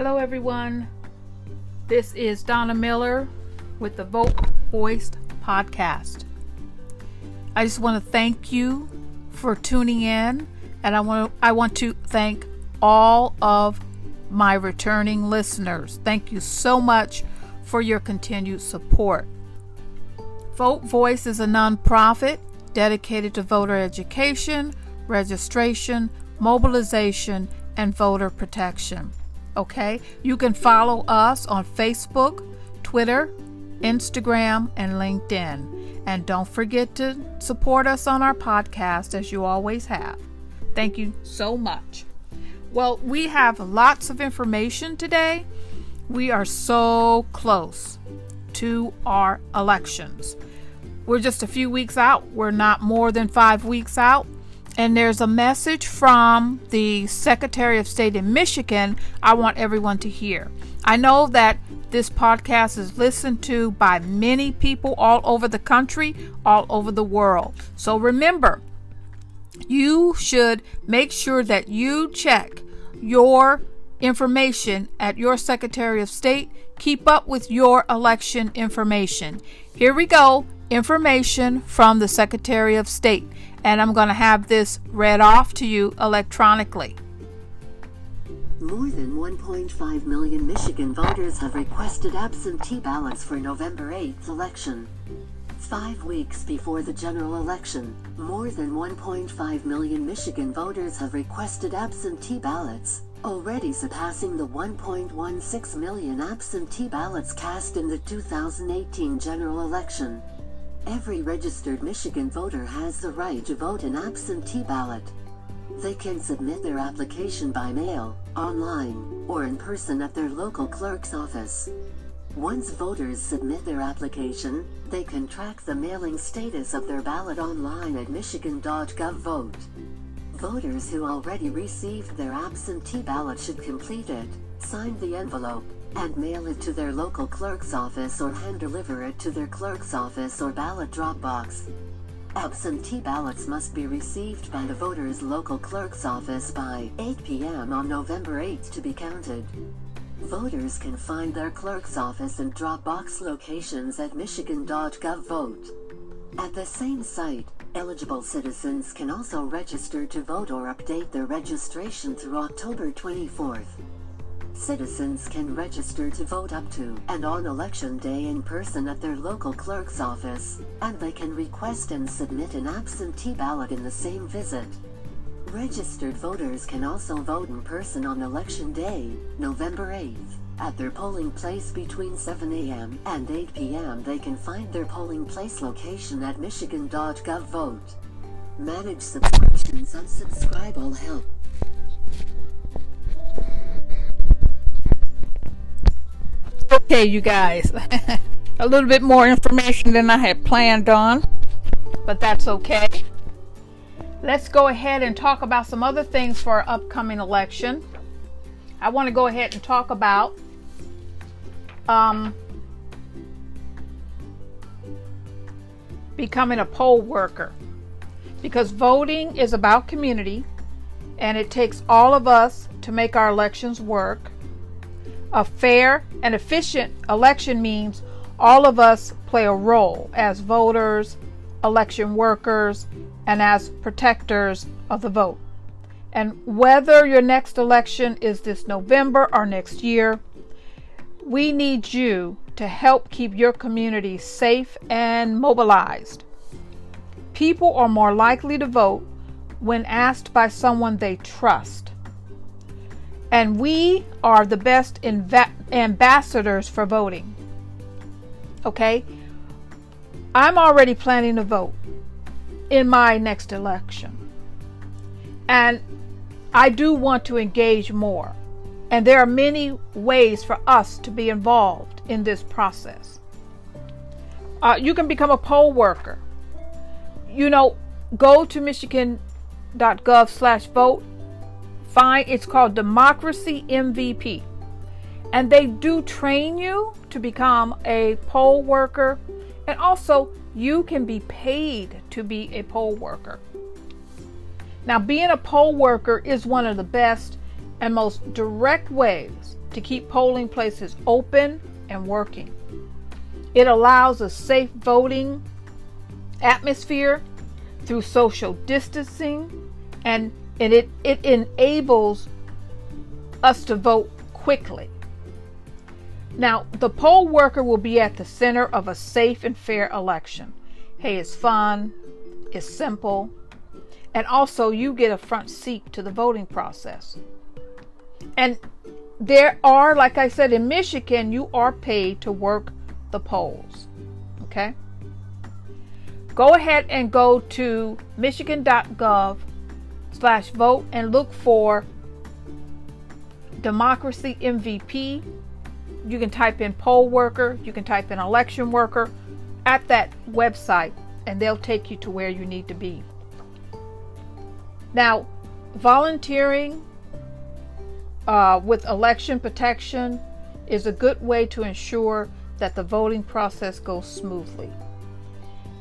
Hello everyone, this is Donna Miller with the Vote Voiced podcast. I just want to thank you for tuning in, and I want to thank all of my returning listeners. Thank you so much for your continued support. Vote Voice is a nonprofit dedicated to voter education, registration, mobilization, and voter protection. Okay, you can follow us on Facebook, Twitter, Instagram, and LinkedIn. And don't forget to support us on our podcast as you always have. Thank you so much. Well, we have lots of information today. We are so close to our elections. We're just a few weeks out. We're not more than 5 weeks out. And there's a message from the Secretary of State in Michigan I want everyone to hear. I know that this podcast is listened to by many people all over the country, all over the world. So remember, you should make sure that you check your information at your Secretary of State. Keep up with your election information. Here we go. Information from the Secretary of State. And I'm going to have this read off to you electronically. More than 1.5 million Michigan voters have requested absentee ballots for November 8th election. 5 weeks before the general election, more than 1.5 million Michigan voters have requested absentee ballots, already surpassing the 1.16 million absentee ballots cast in the 2018 general election. Every registered Michigan voter has the right to vote an absentee ballot. They can submit their application by mail, online, or in person at their local clerk's office. Once voters submit their application, they can track the mailing status of their ballot online at michigan.gov/vote. Voters who already received their absentee ballot should complete it, sign the envelope, and mail it to their local clerk's office or hand deliver it to their clerk's office or ballot drop box. Absentee ballots must be received by the voter's local clerk's office by 8 p.m. on November 8th to be counted. Voters can find their clerk's office and drop box locations at michigan.gov/vote. At the same site, eligible citizens can also register to vote or update their registration through October 24th. Citizens can register to vote up to and on election day in person at their local clerk's office, and they can request and submit an absentee ballot in the same visit. Registered voters can also vote in person on election day, November 8th, at their polling place between 7 a.m. and 8 p.m. They can find their polling place location at michigan.gov/vote. Manage subscriptions. Unsubscribe all help. Okay, you guys, a little bit more information than I had planned on, but that's okay. Let's go ahead and talk about some other things for our upcoming election. I want to go ahead and talk about becoming a poll worker, because voting is about community, and it takes all of us to make our elections work. A fair and efficient election means all of us play a role as voters, election workers, and as protectors of the vote. And whether your next election is this November or next year, we need you to help keep your community safe and mobilized. People are more likely to vote when asked by someone they trust. And we are the best ambassadors for voting. Okay? I'm already planning to vote in my next election. And I do want to engage more. And there are many ways for us to be involved in this process. You can become a poll worker. Go to michigan.gov/vote. It's called Democracy MVP. And they do train you to become a poll worker. And also, you can be paid to be a poll worker. Now, being a poll worker is one of the best and most direct ways to keep polling places open and working. It allows a safe voting atmosphere through social distancing, and it enables us to vote quickly. Now, the poll worker will be at the center of a safe and fair election. Hey, it's fun, it's simple, and also you get a front seat to the voting process. And there are, like I said, in Michigan, you are paid to work the polls. Okay? Go ahead and go to michigan.gov/vote and look for Democracy MVP. You can type in poll worker, you can type in election worker at that website, and they'll take you to where you need to be. Now, volunteering with election protection is a good way to ensure that the voting process goes smoothly.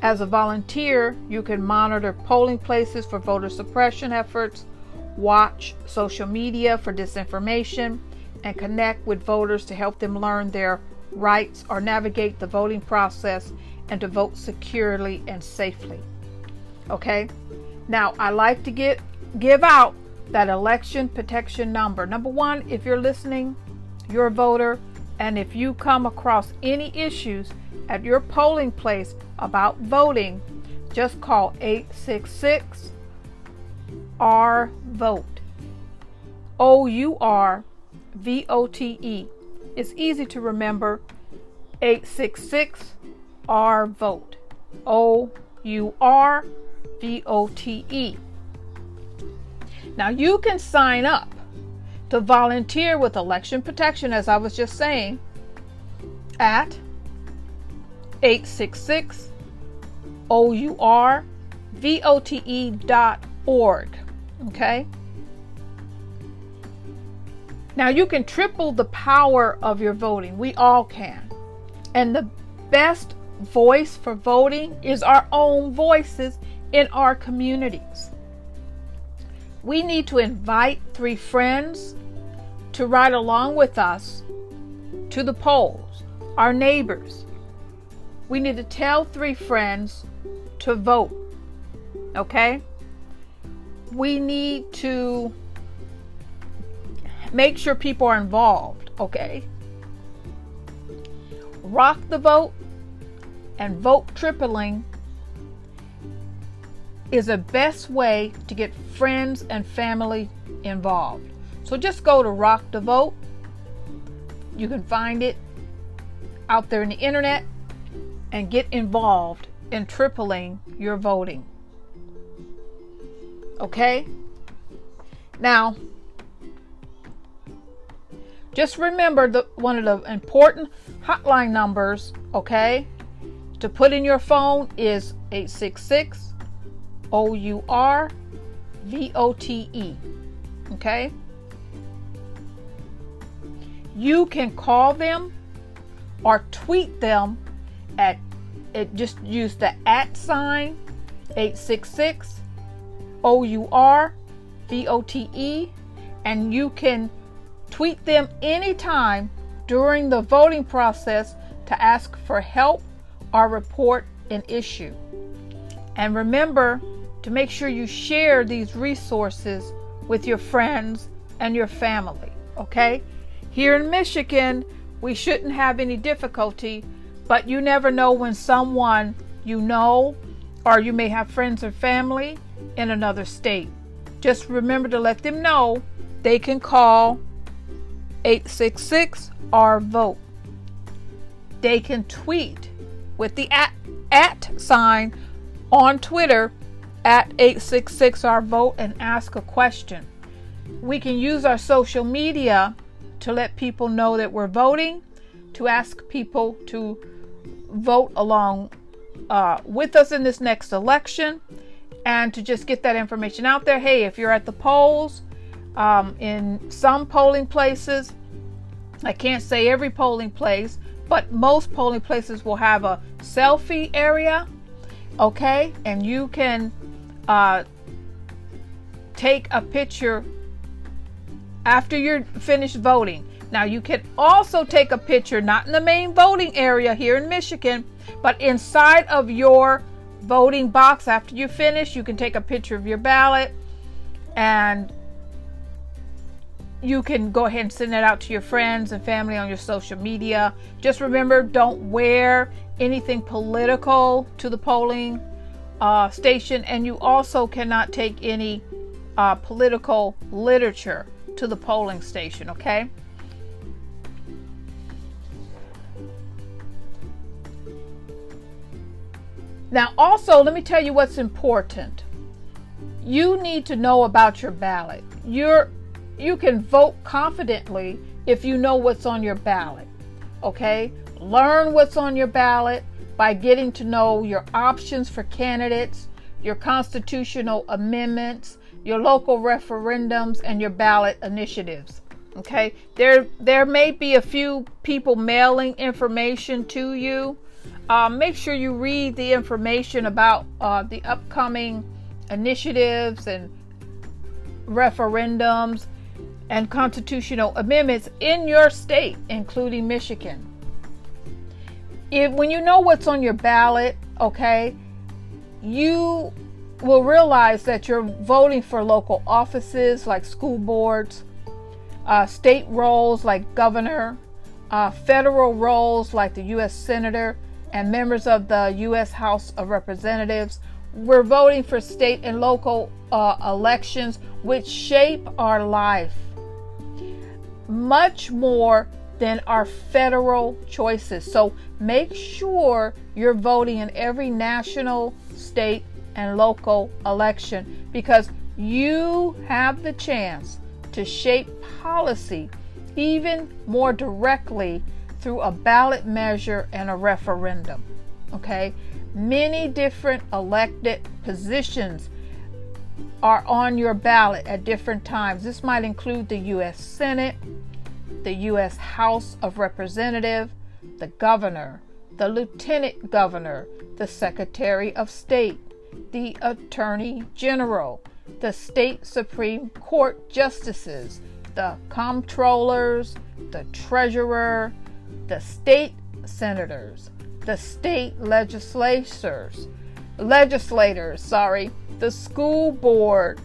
As a volunteer, you can monitor polling places for voter suppression efforts, watch social media for disinformation, and connect with voters to help them learn their rights or navigate the voting process and to vote securely and safely. Okay? Now, I like to give out that election protection number. Number one, if you're listening, you're a voter, and if you come across any issues at your polling place about voting, just call 866-R-VOTE. OURVOTE. It's easy to remember. 866-R-VOTE. OURVOTE. Now you can sign up to volunteer with election protection, as I was just saying, at 866-OURVOTE.org. Okay? Now you can triple the power of your voting. We all can. And the best voice for voting is our own voices in our communities. We need to invite 3 friends to ride along with us to the polls, our neighbors. We need to tell 3 friends to vote, okay? We need to make sure people are involved, okay? Rock the Vote and vote tripling is the best way to get friends and family involved. So just go to Rock the Vote. You can find it out there in the internet and get involved in tripling your voting. Okay? Now, just remember one of the important hotline numbers, okay, to put in your phone is 866-OURVOTE. Okay? You can call them or tweet them just use the @ 866-OURVOTE, and you can tweet them anytime during the voting process to ask for help or report an issue. And remember to make sure you share these resources with your friends and your family, okay? Here in Michigan, we shouldn't have any difficulty, but you never know when someone you know, or you may have friends or family in another state. Just remember to let them know they can call 866-R-VOTE. They can tweet with the @ sign on Twitter at 866-R-VOTE and ask a question. We can use our social media to let people know that we're voting, to ask people to vote along with us in this next election, and to just get that information out there. Hey, if you're at the polls, in some polling places, I can't say every polling place, but most polling places will have a selfie area, okay? And you can take a picture after you're finished voting. Now you can also take a picture, not in the main voting area here in Michigan, but inside of your voting box. After you finish, you can take a picture of your ballot, and you can go ahead and send it out to your friends and family on your social media. Just remember, don't wear anything political to the polling station, and you also cannot take any political literature to the polling station, okay? Now also, let me tell you what's important. You need to know about your ballot. You can vote confidently if you know what's on your ballot, okay? Learn what's on your ballot by getting to know your options for candidates, your constitutional amendments, your local referendums, and your ballot initiatives, okay? There may be a few people mailing information to you. Make sure you read the information about the upcoming initiatives and referendums and constitutional amendments in your state, including Michigan. When you know what's on your ballot, okay, you will realize that you're voting for local offices like school boards, state roles like governor, federal roles like the U.S. Senator, and members of the U.S. House of Representatives. We're voting for state and local elections, which shape our life much more than our federal choices. So make sure you're voting in every national, state, and local election, because you have the chance to shape policy even more directly through a ballot measure and a referendum. Okay? Many different elected positions are on your ballot at different times. This might include the U.S. Senate, the U.S. House of Representatives, the governor, the lieutenant governor, the Secretary of State, the Attorney General, the state Supreme Court justices, the comptrollers, the treasurer, the state senators, the state legislators, the school board,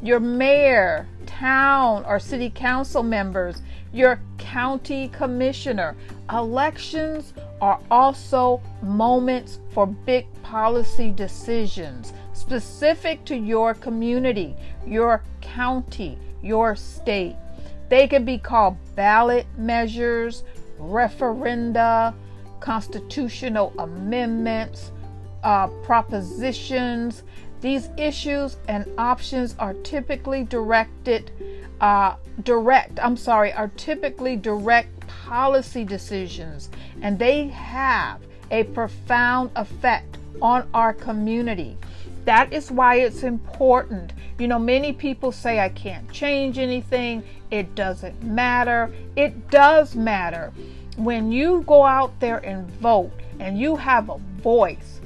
your mayor, town or city council members, your county commissioner. Elections are also moments for big policy decisions specific to your community, your county, your state. They can be called ballot measures, referenda, constitutional amendments, propositions. These issues and options are typically direct policy decisions, and they have a profound effect on our community. That is why it's important. You know, many people say, I can't change anything. It doesn't matter. It does matter. When you go out there and vote and you have a voice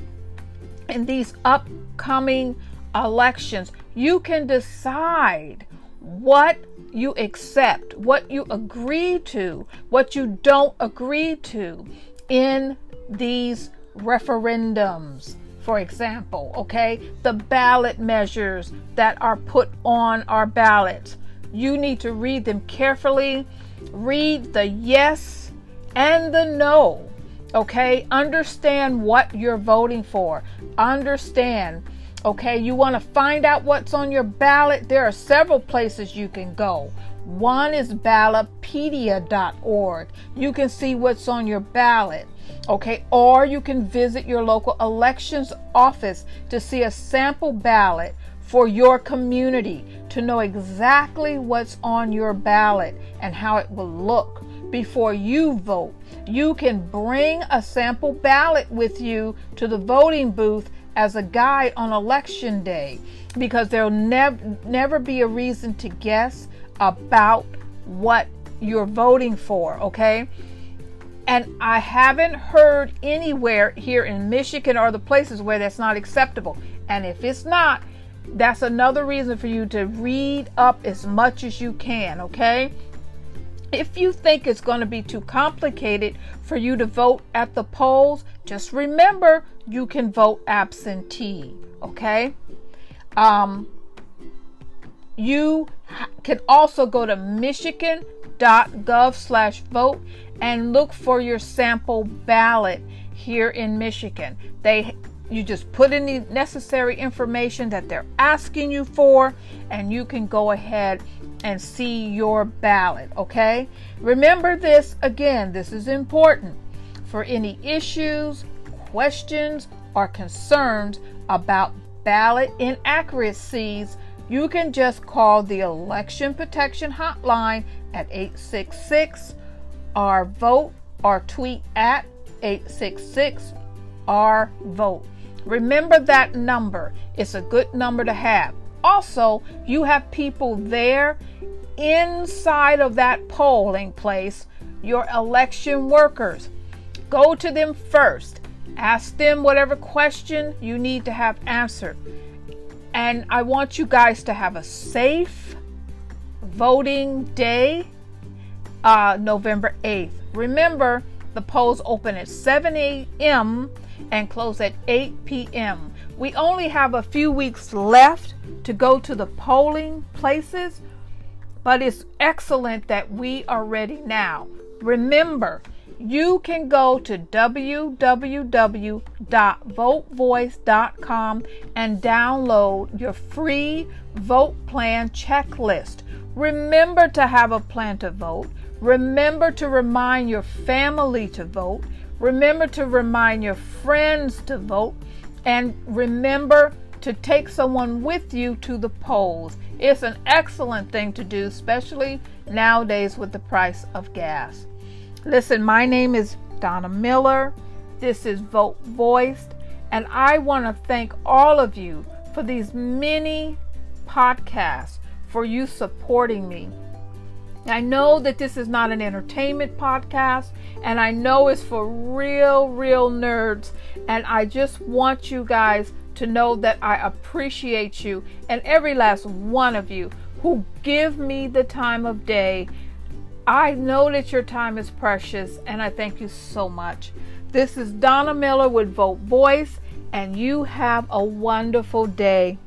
in these upcoming elections, you can decide what you accept, what you agree to, what you don't agree to in these referendums. For example, okay, the ballot measures that are put on our ballots. You need to read them carefully. Read the yes and the no. Okay, understand what you're voting for. Understand, okay, you want to find out what's on your ballot. There are several places you can go. One is ballotpedia.org. You can see what's on your ballot. Okay, or you can visit your local elections office to see a sample ballot for your community to know exactly what's on your ballot and how it will look before you vote. You can bring a sample ballot with you to the voting booth as a guide on election day, because there'll never be a reason to guess about what you're voting for, okay? And I haven't heard anywhere here in Michigan or the places where that's not acceptable. And if it's not, that's another reason for you to read up as much as you can, okay? If you think it's going to be too complicated for you to vote at the polls, just remember you can vote absentee, okay? You can also go to michigan.gov/vote and look for your sample ballot here in Michigan. You just put in the necessary information that they're asking you for, and you can go ahead and see your ballot, okay? Remember this again, this is important. For any issues, questions, or concerns about ballot inaccuracies, you can just call the Election Protection Hotline at 866-RVOTE or tweet at 866-RVOTE. Remember that number. It's a good number to have. Also, you have people there inside of that polling place, your election workers. Go to them first. Ask them whatever question you need to have answered. And I want you guys to have a safe voting day, November 8th. Remember, the polls open at 7 a.m. and close at 8 p.m. We only have a few weeks left to go to the polling places, but it's excellent that we are ready now. Remember, you can go to www.votevoice.com and download your free vote plan checklist. Remember to have a plan to vote. Remember to remind your family to vote. Remember to remind your friends to vote. And remember to take someone with you to the polls. It's an excellent thing to do, especially nowadays with the price of gas. Listen, my name is Donna Miller. This is Vote Voiced, and I want to thank all of you for these many podcasts, for you supporting me. I know that this is not an entertainment podcast, and I know it's for real nerds, and I just want you guys to know that I appreciate you and every last one of you who give me the time of day. I know that your time is precious, and I thank you so much. This is Donna Miller with Vote Voice, and you have a wonderful day.